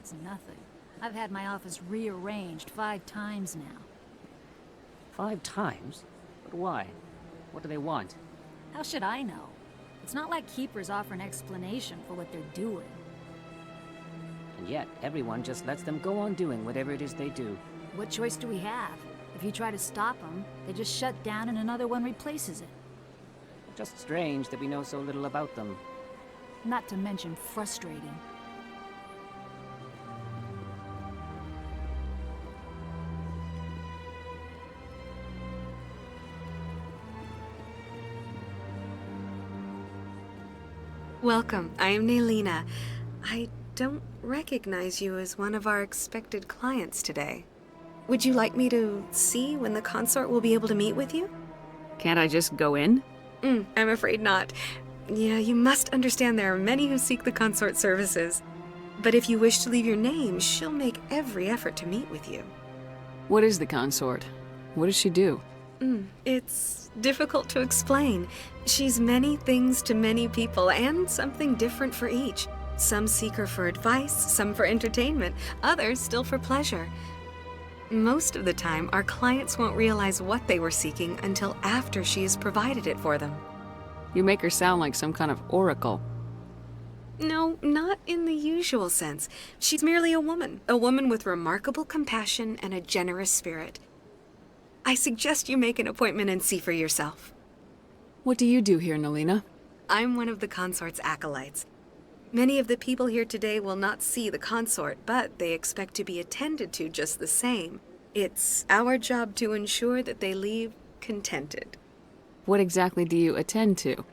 That's nothing. I've had my office rearranged 5 times now. 5 times? But why? What do they want? How should I know? It's not like Keepers offer an explanation for what they're doing. And yet, everyone just lets them go on doing whatever it is they do. What choice do we have? If you try to stop them, they just shut down and another one replaces it. Just strange that we know so little about them. Not to mention frustrating. Welcome, I am Nelina. I don't recognize you as one of our expected clients today. Would you like me to see when the consort will be able to meet with you? Can't I just go in? I'm afraid not. Yeah, you must understand there are many who seek the consort services. But if you wish to leave your name, she'll make every effort to meet with you. What is the consort? What does she do? It's difficult to explain. She's many things to many people, and something different for each. Some seek her for advice, some for entertainment, others still for pleasure. Most of the time, our clients won't realize what they were seeking until after she has provided it for them. You make her sound like some kind of oracle. No, not in the usual sense. She's merely a woman with remarkable compassion and a generous spirit. I suggest you make an appointment and see for yourself. What do you do here, Nelina? I'm one of the consort's acolytes. Many of the people here today will not see the consort, but they expect to be attended to just the same. It's our job to ensure that they leave contented. What exactly do you attend to?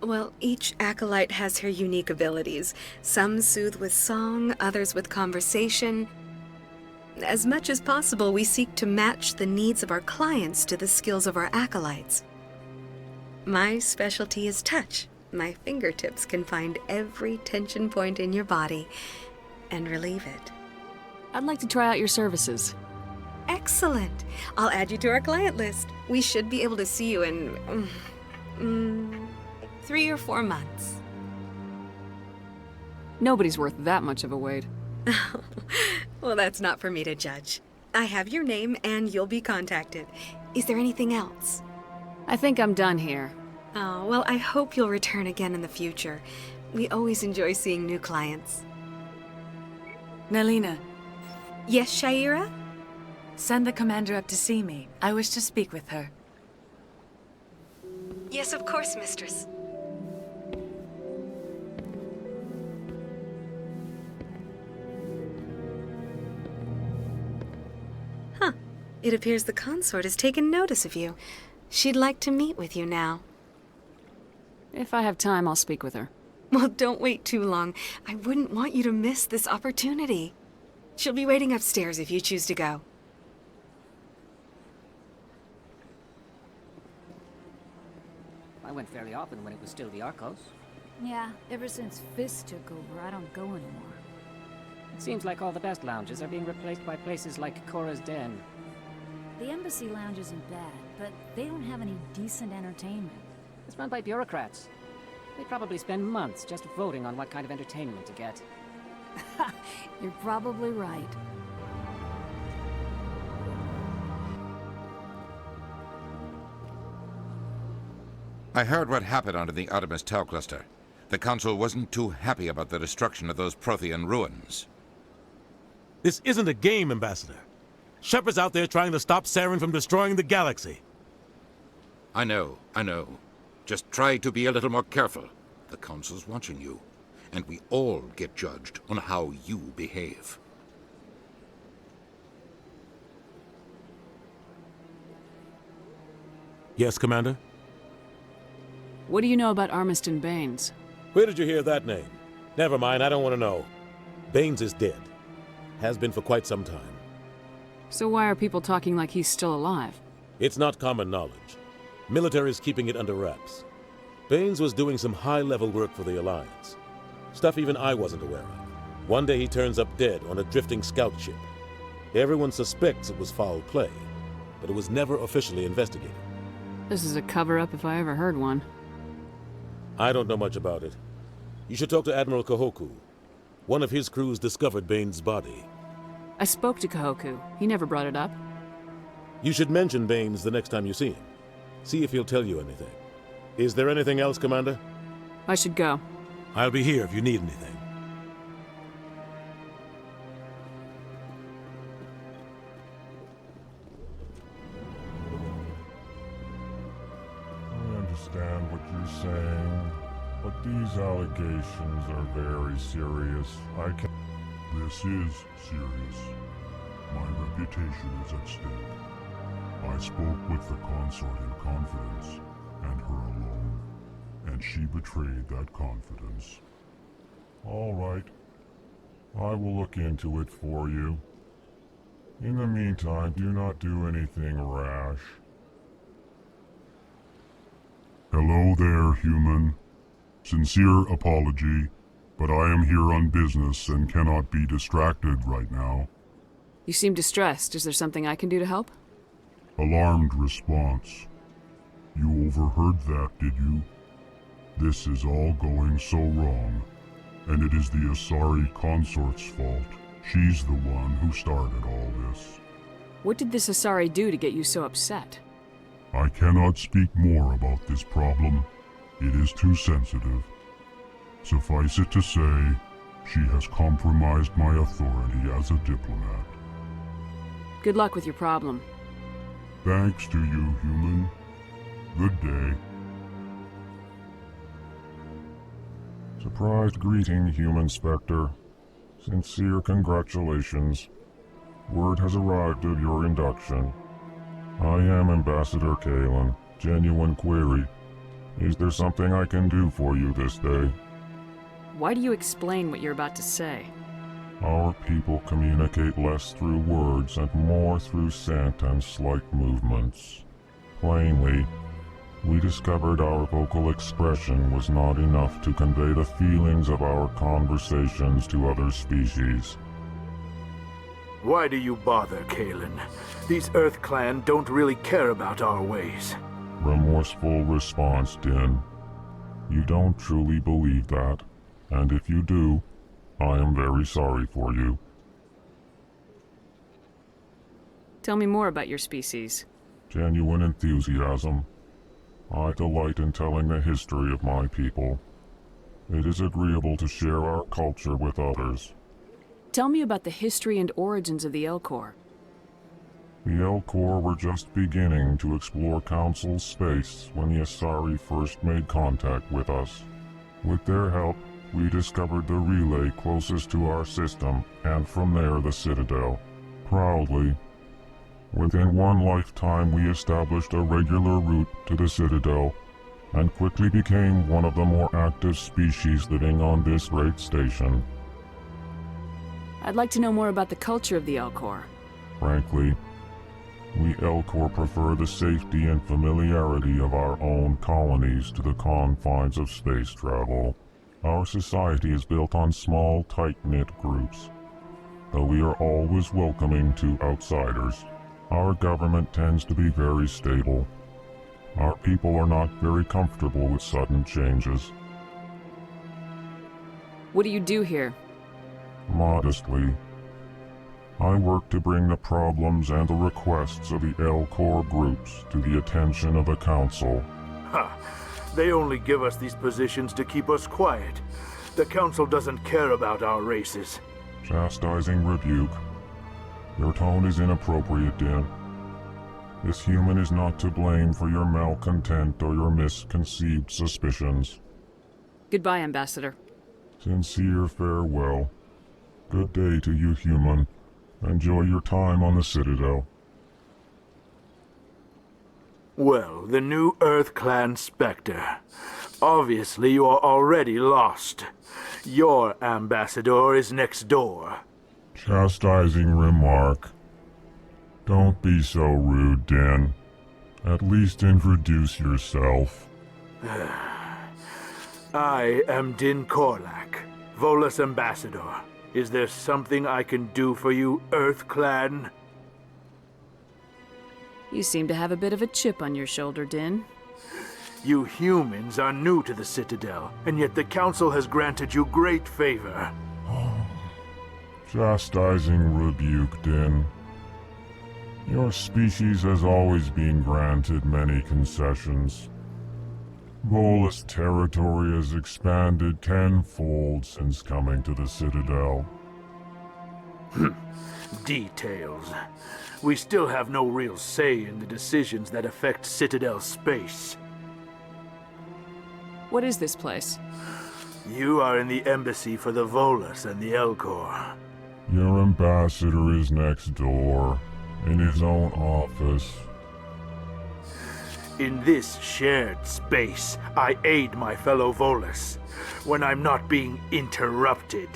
Well, each acolyte has her unique abilities. Some soothe with song, others with conversation. As much as possible, we seek to match the needs of our clients to the skills of our acolytes. My specialty is touch. My fingertips can find every tension point in your body and relieve it. I'd like to try out your services. Excellent! I'll add you to our client list. We should be able to see you in 3 or 4 months. Nobody's worth that much of a wait. Well, that's not for me to judge. I have your name and you'll be contacted. Is there anything else? I think I'm done here. Oh, well, I hope you'll return again in the future. We always enjoy seeing new clients. Nelina, Yes, Shaira? send the commander up to see me. I wish to speak with her. Yes, of course, mistress. Huh. It appears the consort has taken notice of you. She'd like to meet with you now. If I have time, I'll speak with her. Well, don't wait too long. I wouldn't want you to miss this opportunity. She'll be waiting upstairs if you choose to go. I went fairly often when it was still the Arcos. Yeah, ever since Fist took over, I don't go anymore. It seems like all the best lounges are being replaced by places like Cora's Den. The Embassy Lounge isn't bad, but they don't have any decent entertainment. It's run by bureaucrats. They probably spend months just voting on what kind of entertainment to get. You're probably right. I heard what happened under the Artemis Tau cluster. The Council wasn't too happy about the destruction of those Prothean ruins. This isn't a game, Ambassador. Shepard's out there trying to stop Saren from destroying the galaxy. I know. Just try to be a little more careful. The Council's watching you, and we all get judged on how you behave. Yes, Commander? What do you know about Armiston Baines? Where did you hear that name? Never mind, I don't want to know. Baines is dead. Has been for quite some time. So why are people talking like he's still alive? It's not common knowledge. Military's keeping it under wraps. Baines was doing some high-level work for the Alliance. Stuff even I wasn't aware of. One day he turns up dead on a drifting scout ship. Everyone suspects it was foul play, but it was never officially investigated. This is a cover-up if I ever heard one. I don't know much about it. You should talk to Admiral Kahoku. One of his crews discovered Bane's body. I spoke to Kahoku. He never brought it up. You should mention Baines the next time you see him. See if he'll tell you anything. Is there anything else, Commander? I should go. I'll be here if you need anything. I understand what you're saying, but these allegations are very serious. This is serious. My reputation is at stake. I spoke with the consort in confidence, and her alone, and she betrayed that confidence. All right. I will look into it for you. In the meantime, do not do anything rash. Hello there, human. Sincere apology, but I am here on business and cannot be distracted right now. You seem distressed. Is there something I can do to help? Alarmed response. You overheard that, did you? This is all going so wrong, and it is the Asari consort's fault. She's the one who started all this. What did this Asari do to get you so upset? I cannot speak more about this problem. It is too sensitive. Suffice it to say, she has compromised my authority as a diplomat. Good luck with your problem. Thanks to you, human. Good day. Surprised greeting, Human Spectre. Sincere congratulations. Word has arrived of your induction. I am Ambassador Kalen. Genuine query. Is there something I can do for you this day? Why do you explain what you're about to say? Our people communicate less through words and more through scent and slight movements. Plainly, we discovered our vocal expression was not enough to convey the feelings of our conversations to other species. Why do you bother, Kalen? These Earth Clan don't really care about our ways. Remorseful response, Din. You don't truly believe that, and if you do, I am very sorry for you. Tell me more about your species. Genuine enthusiasm. I delight in telling the history of my people. It is agreeable to share our culture with others. Tell me about the history and origins of the Elcor. The Elcor were just beginning to explore Council space when the Asari first made contact with us. With their help, we discovered the relay closest to our system, and from there the Citadel. Proudly, within one lifetime we established a regular route to the Citadel, and quickly became one of the more active species living on this great station. I'd like to know more about the culture of the Elcor. Frankly, we Elcor prefer the safety and familiarity of our own colonies to the confines of space travel. Our society is built on small, tight-knit groups, though we are always welcoming to outsiders. Our government tends to be very stable. Our people are not very comfortable with sudden changes. What do you do here? Modestly, I work to bring the problems and the requests of the Elcor groups to the attention of the Council. Ha! They only give us these positions to keep us quiet. The Council doesn't care about our races. Chastising rebuke. Your tone is inappropriate, Din. This human is not to blame for your malcontent or your misconceived suspicions. Goodbye, Ambassador. Sincere farewell. Good day to you, human. Enjoy your time on the Citadel. Well, the new Earth Clan Spectre. Obviously you are already lost. Your ambassador is next door. Chastising remark. Don't be so rude, Din. At least introduce yourself. I am Din Korlak, Volus Ambassador. Is there something I can do for you, Earth Clan? You seem to have a bit of a chip on your shoulder, Din. You humans are new to the Citadel, and yet the Council has granted you great favor. Chastising rebuke, Din. Your species has always been granted many concessions. Volus territory has expanded tenfold since coming to the Citadel. Details. We still have no real say in the decisions that affect Citadel space. What is this place? You are in the embassy for the Volus and the Elcor. Your ambassador is next door, in his own office. In this shared space, I aid my fellow Volus when I'm not being interrupted.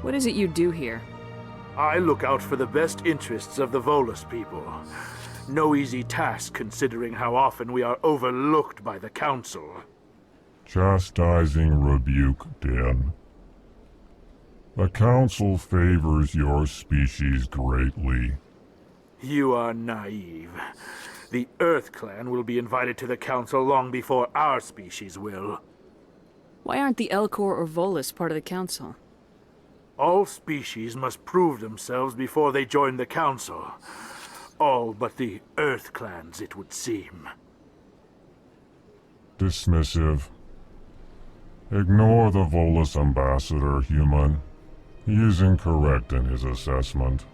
What is it you do here? I look out for the best interests of the Volus people. No easy task considering how often we are overlooked by the Council. Chastising rebuke, Din. The Council favors your species greatly. You are naive. The Earth Clan will be invited to the Council long before our species will. Why aren't the Elcor or Volus part of the Council? All species must prove themselves before they join the Council. All but the Earth Clans, it would seem. Dismissive. Ignore the Volus ambassador, human. He is incorrect in his assessment.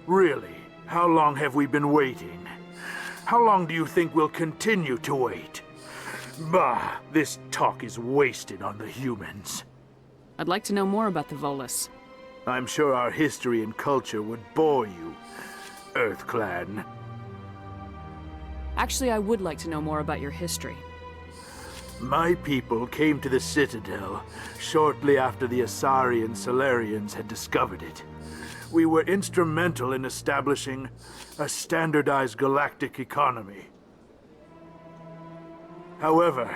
Really? How long have we been waiting? How long do you think we'll continue to wait? Bah, this talk is wasted on the humans. I'd like to know more about the Volus. I'm sure our history and culture would bore you, Earth Clan. Actually, I would like to know more about your history. My people came to the Citadel shortly after the Asari and Solarians had discovered it. We were instrumental in establishing a standardized galactic economy. However,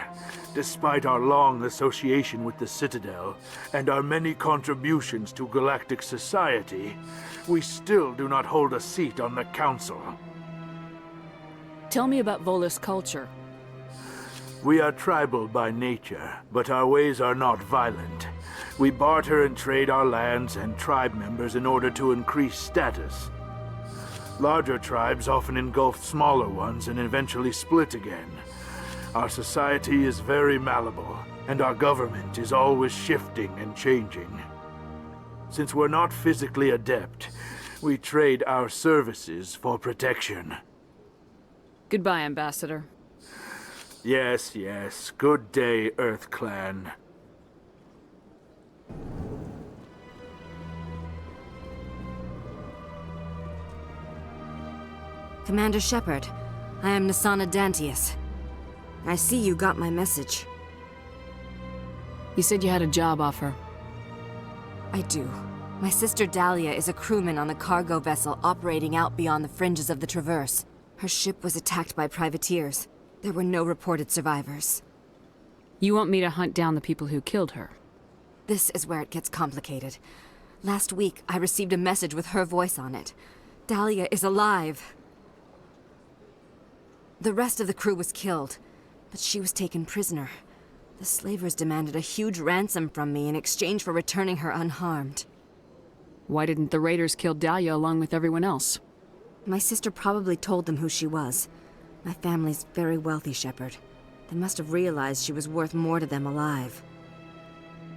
despite our long association with the Citadel and our many contributions to galactic society, we still do not hold a seat on the Council. Tell me about Volus culture. We are tribal by nature, but our ways are not violent. We barter and trade our lands and tribe members in order to increase status. Larger tribes often engulf smaller ones and eventually split again. Our society is very malleable, and our government is always shifting and changing. Since we're not physically adept, we trade our services for protection. Goodbye, Ambassador. Yes, yes. Good day, Earth Clan. Commander Shepard, I am Nasana Dantius. I see you got my message. You said you had a job offer. I do. My sister Dahlia is a crewman on the cargo vessel operating out beyond the fringes of the Traverse. Her ship was attacked by privateers. There were no reported survivors. You want me to hunt down the people who killed her? This is where it gets complicated. Last week, I received a message with her voice on it. Dahlia is alive. The rest of the crew was killed, but she was taken prisoner. The slavers demanded a huge ransom from me in exchange for returning her unharmed. Why didn't the raiders kill Dahlia along with everyone else? My sister probably told them who she was. My family's very wealthy, Shepard. They must have realized she was worth more to them alive.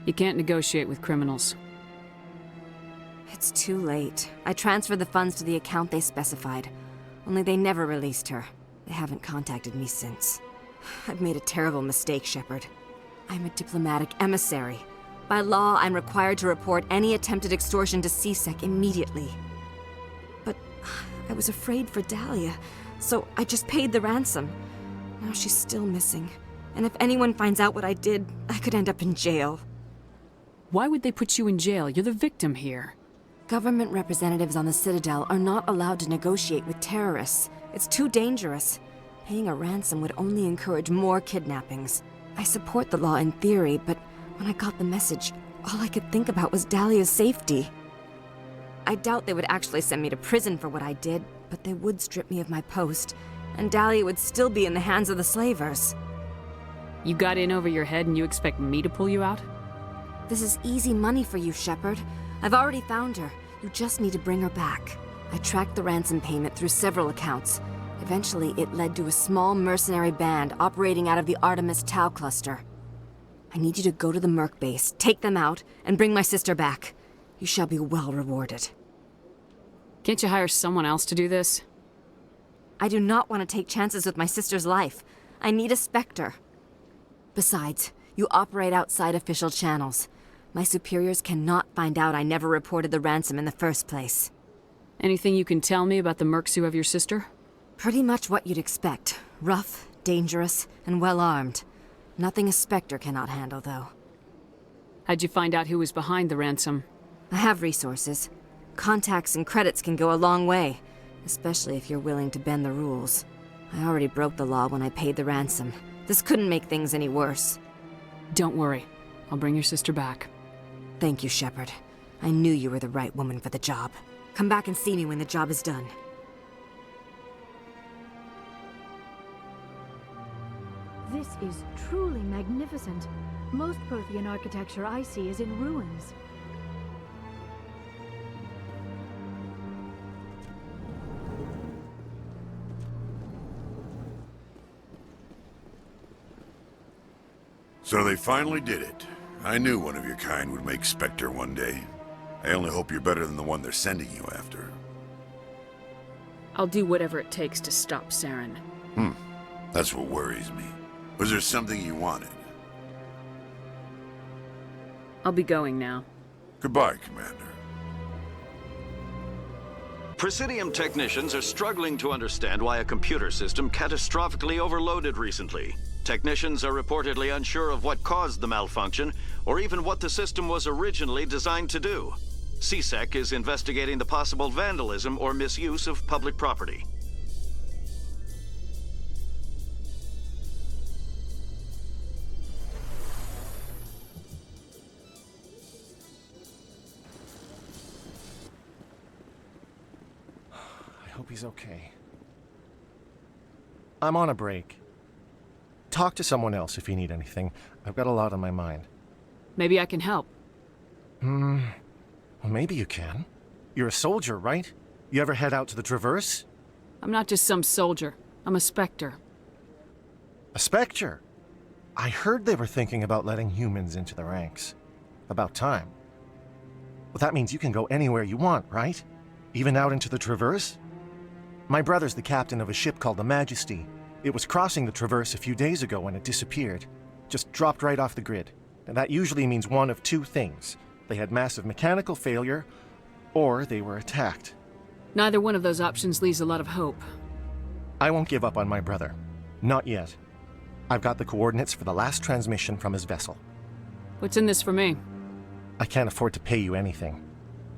You can't negotiate with criminals. It's too late. I transferred the funds to the account they specified. Only they never released her. They haven't contacted me since. I've made a terrible mistake, Shepard. I'm a diplomatic emissary. By law, I'm required to report any attempted extortion to CSEC immediately. But I was afraid for Dahlia, so I just paid the ransom. Now she's still missing. And if anyone finds out what I did, I could end up in jail. Why would they put you in jail? You're the victim here. Government representatives on the Citadel are not allowed to negotiate with terrorists. It's too dangerous. Paying a ransom would only encourage more kidnappings. I support the law in theory, but when I got the message, all I could think about was Dahlia's safety. I doubt they would actually send me to prison for what I did, but they would strip me of my post, and Dahlia would still be in the hands of the slavers. You got in over your head and you expect me to pull you out? This is easy money for you, Shepard. I've already found her. You just need to bring her back. I tracked the ransom payment through several accounts. Eventually, it led to a small mercenary band operating out of the Artemis Tau cluster. I need you to go to the Merc base, take them out, and bring my sister back. You shall be well rewarded. Can't you hire someone else to do this? I do not want to take chances with my sister's life. I need a Spectre. Besides, you operate outside official channels. My superiors cannot find out I never reported the ransom in the first place. Anything you can tell me about the mercs who have your sister? Pretty much what you'd expect. Rough, dangerous, and well-armed. Nothing a Spectre cannot handle, though. How'd you find out who was behind the ransom? I have resources. Contacts and credits can go a long way, especially if you're willing to bend the rules. I already broke the law when I paid the ransom. This couldn't make things any worse. Don't worry. I'll bring your sister back. Thank you, Shepard. I knew you were the right woman for the job. Come back and see me when the job is done. This is truly magnificent. Most Prothean architecture I see is in ruins. So they finally did it. I knew one of your kind would make Spectre one day. I only hope you're better than the one they're sending you after. I'll do whatever it takes to stop Saren. That's what worries me. Was there something you wanted? I'll be going now. Goodbye, Commander. Presidium technicians are struggling to understand why a computer system catastrophically overloaded recently. Technicians are reportedly unsure of what caused the malfunction, or even what the system was originally designed to do. CSEC is investigating the possible vandalism or misuse of public property. I hope he's okay. I'm on a break. Talk to someone else if you need anything. I've got a lot on my mind. Maybe I can help. Well, maybe you can. You're a soldier, right? You ever head out to the Traverse? I'm not just some soldier. I'm a Spectre. A Spectre? I heard they were thinking about letting humans into the ranks. About time. Well, that means you can go anywhere you want, right? Even out into the Traverse? My brother's the captain of a ship called the Majesty. It was crossing the Traverse a few days ago when it disappeared. Just dropped right off the grid. And that usually means one of two things. They had massive mechanical failure, or they were attacked. Neither one of those options leaves a lot of hope. I won't give up on my brother. Not yet. I've got the coordinates for the last transmission from his vessel. What's in this for me? I can't afford to pay you anything.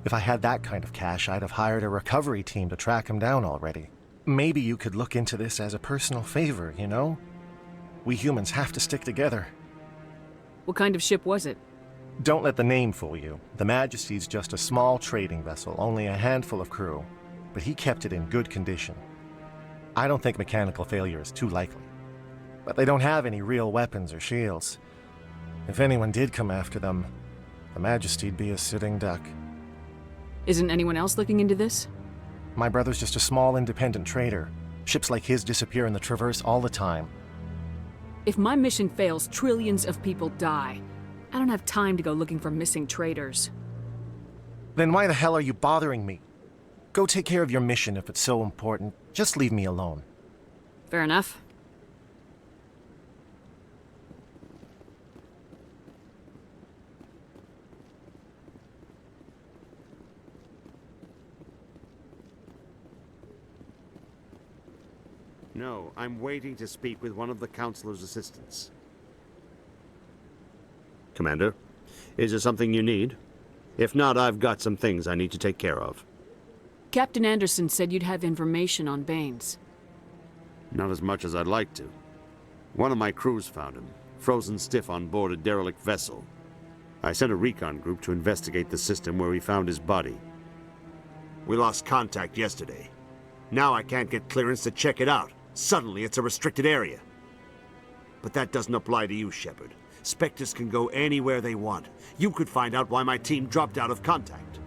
If I had that kind of cash, I'd have hired a recovery team to track him down already. Maybe you could look into this as a personal favor, you know? We humans have to stick together. What kind of ship was it? Don't let the name fool you. The Majesty's just a small trading vessel, only a handful of crew. But he kept it in good condition. I don't think mechanical failure is too likely. But they don't have any real weapons or shields. If anyone did come after them, the Majesty'd be a sitting duck. Isn't anyone else looking into this? My brother's just a small independent trader. Ships like his disappear in the Traverse all the time. If my mission fails, trillions of people die. I don't have time to go looking for missing traders. Then why the hell are you bothering me? Go take care of your mission if it's so important. Just leave me alone. Fair enough. No, I'm waiting to speak with one of the Councilor's assistants. Commander, is there something you need? If not, I've got some things I need to take care of. Captain Anderson said you'd have information on Baines. Not as much as I'd like to. One of my crews found him, frozen stiff on board a derelict vessel. I sent a recon group to investigate the system where we found his body. We lost contact yesterday. Now I can't get clearance to check it out. Suddenly it's a restricted area. But that doesn't apply to you, Shepard. Spectres can go anywhere they want. You could find out why my team dropped out of contact.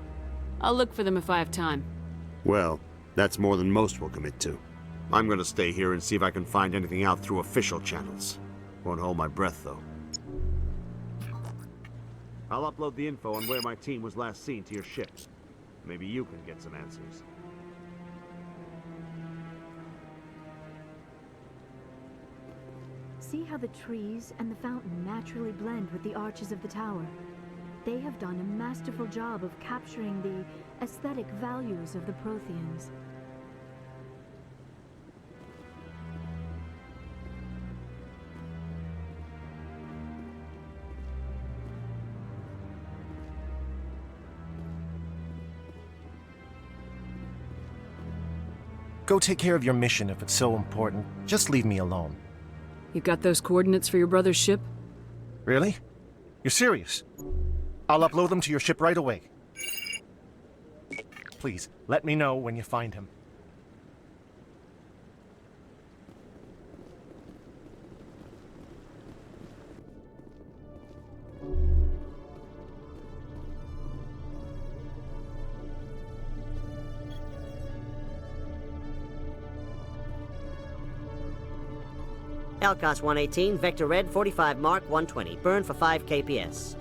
I'll look for them if I have time. Well, that's more than most will commit to. I'm gonna stay here and see if I can find anything out through official channels. Won't hold my breath, though. I'll upload the info on where my team was last seen to your ship. Maybe you can get some answers. See how the trees and the fountain naturally blend with the arches of the tower? They have done a masterful job of capturing the aesthetic values of the Protheans. Go take care of your mission if it's so important. Just leave me alone. You got those coordinates for your brother's ship? Really? You're serious? I'll upload them to your ship right away. Please, let me know when you find him. Elcos 118, Vector Red 45 Mark 120. Burn for 5 kps.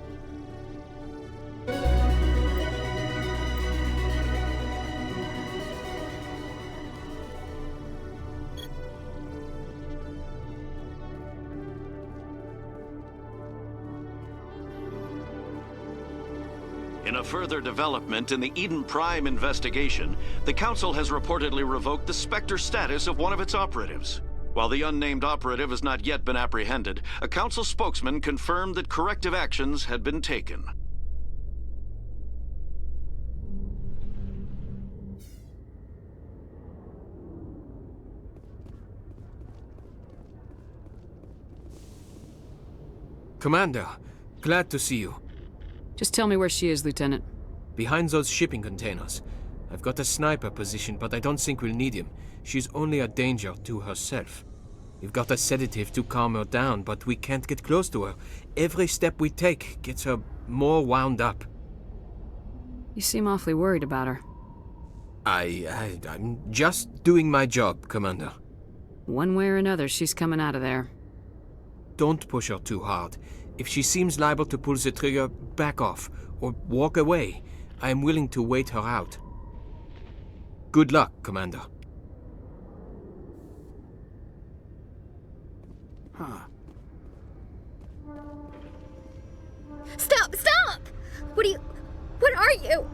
In a further development in the Eden Prime investigation, the Council has reportedly revoked the Spectre status of one of its operatives. While the unnamed operative has not yet been apprehended, a Council spokesman confirmed that corrective actions had been taken. Commander, glad to see you. Just tell me where she is, Lieutenant. Behind those shipping containers. I've got a sniper position, but I don't think we'll need him. She's only a danger to herself. We've got a sedative to calm her down, but we can't get close to her. Every step we take gets her more wound up. You seem awfully worried about her. I'm just doing my job, Commander. One way or another, she's coming out of there. Don't push her too hard. If she seems liable to pull the trigger, back off, or walk away. I am willing to wait her out. Good luck, Commander. Huh. Stop! Stop! What are you?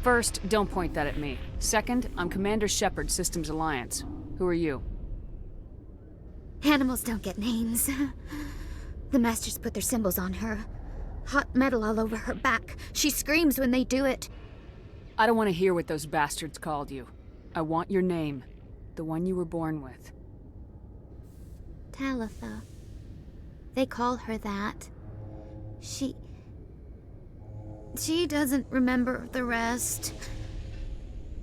First, don't point that at me. Second, I'm Commander Shepard, Systems Alliance. Who are you? Animals don't get names. The Masters put their symbols on her. Hot metal all over her back. She screams when they do it. I don't want to hear what those bastards called you. I want your name. The one you were born with. Talitha. They call her that. She doesn't remember the rest.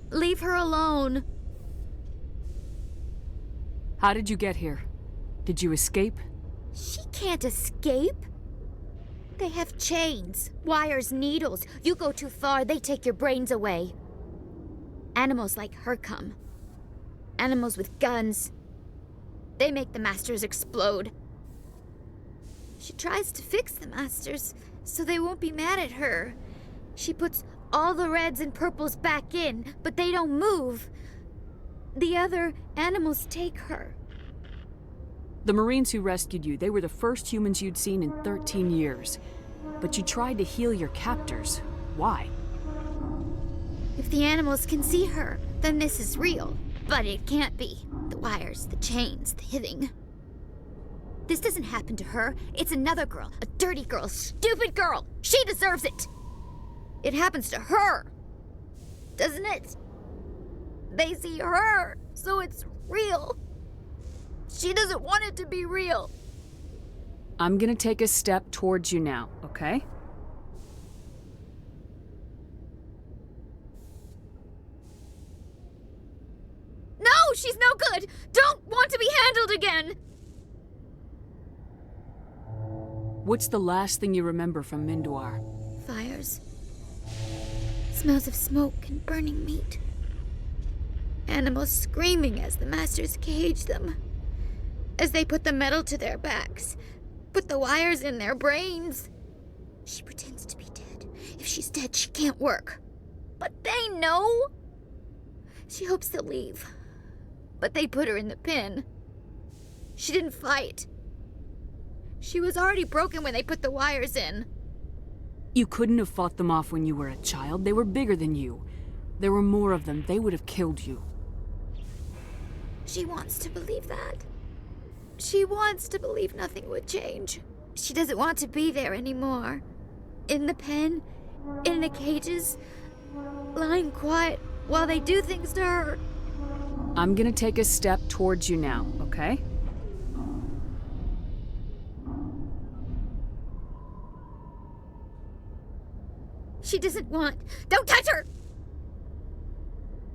Leave her alone. How did you get here? Did you escape? She can't escape. They have chains, wires, needles. You go too far, they take your brains away. Animals like her come. Animals with guns. They make the Masters explode. She tries to fix the Masters so they won't be mad at her. She puts all the reds and purples back in, but they don't move. The other animals take her. The Marines who rescued you, they were the first humans you'd seen in 13 years. But you tried to heal your captors. Why? If the animals can see her, then this is real. But it can't be. The wires, the chains, the hitting. This doesn't happen to her. It's another girl. A dirty girl. Stupid girl. She deserves it. It happens to her. Doesn't it? They see her, so it's real. She doesn't want it to be real. I'm gonna take a step towards you now, okay? No, she's no good. Don't want to be handled again. What's the last thing you remember from Mindoir? Fires. Smells of smoke and burning meat. Animals screaming as the masters cage them. As they put the metal to their backs. Put the wires in their brains. She pretends to be dead. If she's dead, she can't work. But they know. She hopes they'll leave. But they put her in the pen. She didn't fight. She was already broken when they put the wires in. You couldn't have fought them off when you were a child. They were bigger than you. There were more of them. They would have killed you. She wants to believe that. She wants to believe nothing would change. She doesn't want to be there anymore. In the pen, in the cages, lying quiet while they do things to her. I'm gonna take a step towards you now, okay? She doesn't want. Don't touch her!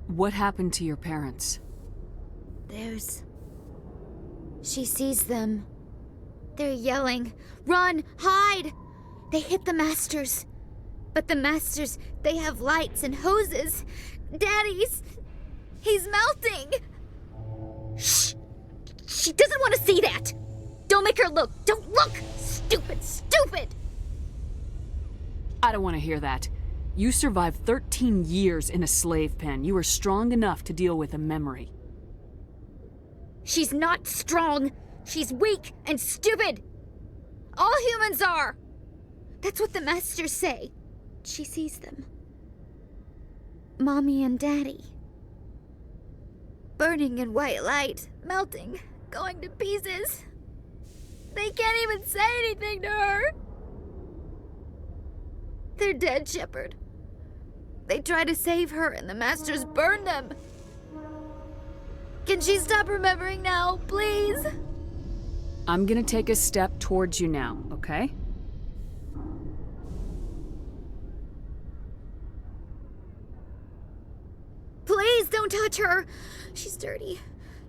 What happened to your parents? She sees them. They're yelling, "Run! Hide!" They hit the masters. But the masters, they have lights and hoses. Daddy's... he's melting! Shh! She doesn't want to see that! Don't make her look! Don't look! Stupid, stupid! I don't want to hear that. You survived 13 years in a slave pen. You were strong enough to deal with a memory. She's not strong. She's weak and stupid. All humans are. That's what the masters say. She sees them. Mommy and Daddy. Burning in white light, melting, going to pieces. They can't even say anything to her. They're dead, Shepard. They try to save her and the masters burn them. Can she stop remembering now, please? I'm gonna take a step towards you now, okay? Please don't touch her. She's dirty.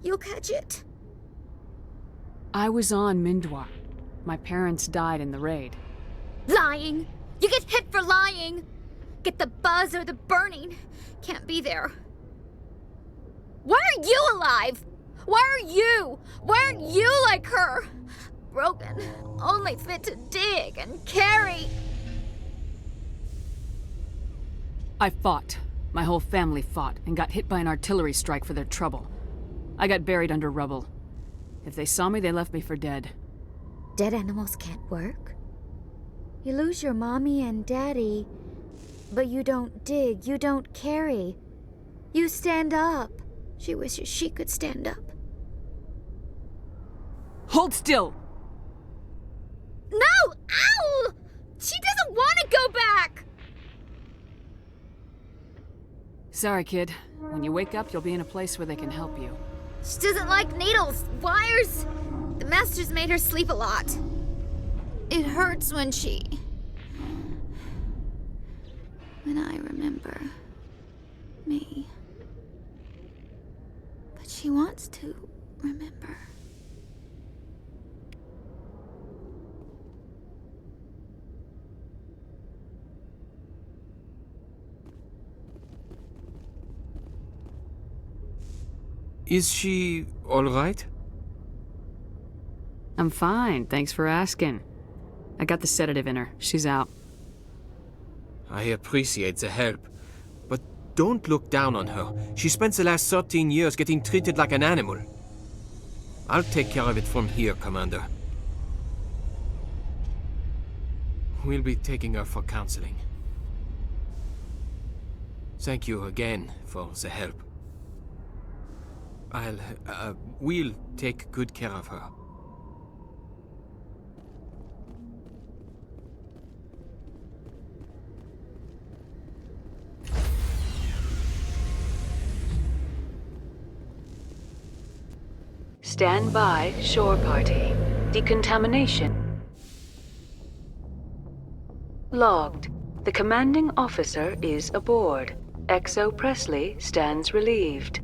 You'll catch it. I was on Mindoir. My parents died in the raid. Lying! You get hit for lying! Get the buzz or the burning. Can't be there. Why are you alive? Why are you? Why aren't you like her? Broken, only fit to dig and carry. I fought. My whole family fought and got hit by an artillery strike for their trouble. I got buried under rubble. If they saw me, they left me for dead. Dead animals can't work. You lose your mommy and daddy, but you don't dig, you don't carry. You stand up. She wishes she could stand up. Hold still! No! Ow! She doesn't want to go back! Sorry, kid. When you wake up, you'll be in a place where they can help you. She doesn't like needles, wires. The masters made her sleep a lot. It hurts when I remember me. But she wants to remember. Is she all right? I'm fine, thanks for asking. I got the sedative in her. She's out. I appreciate the help, but don't look down on her. She spent the last 13 years getting treated like an animal. I'll take care of it from here, Commander. We'll be taking her for counseling. Thank you again for the help. We'll take good care of her. Stand by, shore party. Decontamination. Logged. The commanding officer is aboard. XO Presley stands relieved.